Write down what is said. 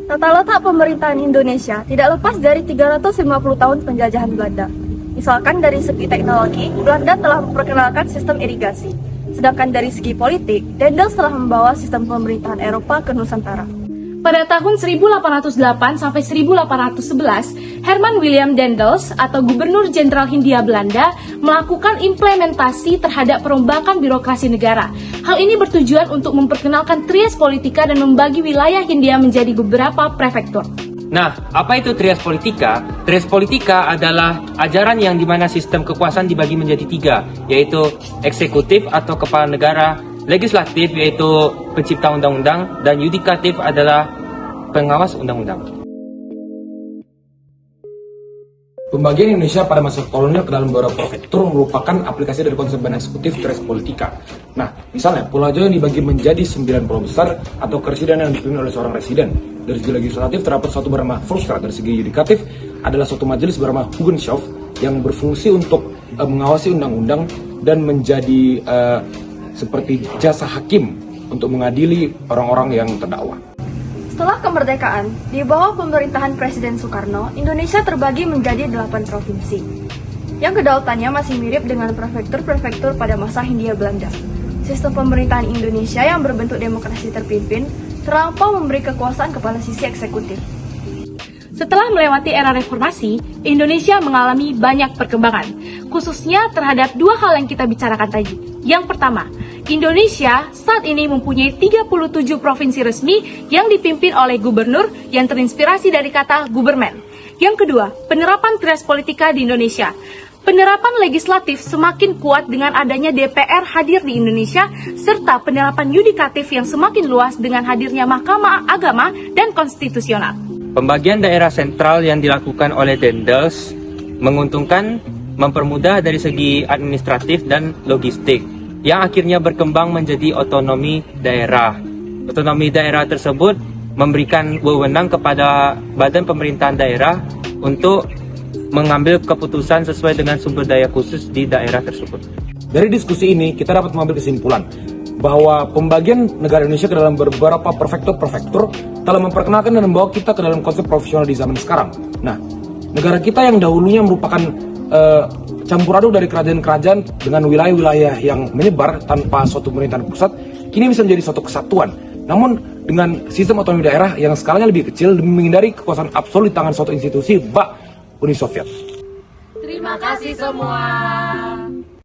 Tata letak pemerintahan Indonesia tidak lepas dari 350 tahun penjajahan Belanda. Misalkan dari segi teknologi, Belanda telah memperkenalkan sistem irigasi. Sedangkan dari segi politik, Daendels telah membawa sistem pemerintahan Eropa ke Nusantara. Pada tahun 1808 sampai 1811, Herman William Daendels atau Gubernur Jenderal Hindia Belanda melakukan implementasi terhadap perombakan birokrasi negara. Hal ini bertujuan untuk memperkenalkan trias politika dan membagi wilayah Hindia menjadi beberapa prefektur. Nah, apa itu trias politika? Trias politika adalah ajaran yang dimana sistem kekuasaan dibagi menjadi tiga, yaitu eksekutif atau kepala negara, legislatif yaitu pencipta undang-undang, dan yudikatif adalah pengawas undang-undang. Pembagian Indonesia pada masa kolonial ke dalam beberapa prefektur merupakan aplikasi dari konsep eksekutif trias politika. Nah, misalnya Pulau Jawa yang dibagi menjadi 9 pulau besar atau keresiden yang dipimpin oleh seorang residen. Dari segi legislatif terdapat suatu bernama Volksraad, dari segi yudikatif adalah suatu majelis bernama Hugenhof yang berfungsi untuk mengawasi undang-undang dan menjadi seperti jasa hakim untuk mengadili orang-orang yang terdakwa. Setelah kemerdekaan, di bawah pemerintahan Presiden Soekarno, Indonesia terbagi menjadi 8 provinsi. Yang kedaulatannya masih mirip dengan prefektur-prefektur pada masa Hindia Belanda. Sistem pemerintahan Indonesia yang berbentuk demokrasi terpimpin terlampau memberi kekuasaan kepada sisi eksekutif. Setelah melewati era reformasi, Indonesia mengalami banyak perkembangan, khususnya terhadap dua hal yang kita bicarakan tadi. Yang pertama, Indonesia saat ini mempunyai 37 provinsi resmi yang dipimpin oleh gubernur yang terinspirasi dari kata gubermen. Yang kedua, penerapan trias politika di Indonesia. Penerapan legislatif semakin kuat dengan adanya DPR hadir di Indonesia, serta penerapan yudikatif yang semakin luas dengan hadirnya Mahkamah Agama dan Konstitusional. Pembagian daerah sentral yang dilakukan oleh Daendels menguntungkan, mempermudah dari segi administratif dan logistik, yang akhirnya berkembang menjadi otonomi daerah. Otonomi daerah tersebut memberikan wewenang kepada badan pemerintahan daerah untuk mengambil keputusan sesuai dengan sumber daya khusus di daerah tersebut. Dari diskusi ini, kita dapat mengambil kesimpulan bahwa pembagian negara Indonesia ke dalam beberapa prefektur telah memperkenalkan dan membawa kita ke dalam konsep profesional di zaman sekarang. Nah, negara kita yang dahulunya merupakan campur aduk dari kerajaan-kerajaan dengan wilayah-wilayah yang menyebar tanpa suatu pemerintahan pusat, kini bisa menjadi suatu kesatuan. Namun dengan sistem otonomi daerah yang skalanya lebih kecil demi menghindari kekuasaan absolut di tangan suatu institusi, Uni Soviet. Terima kasih semua.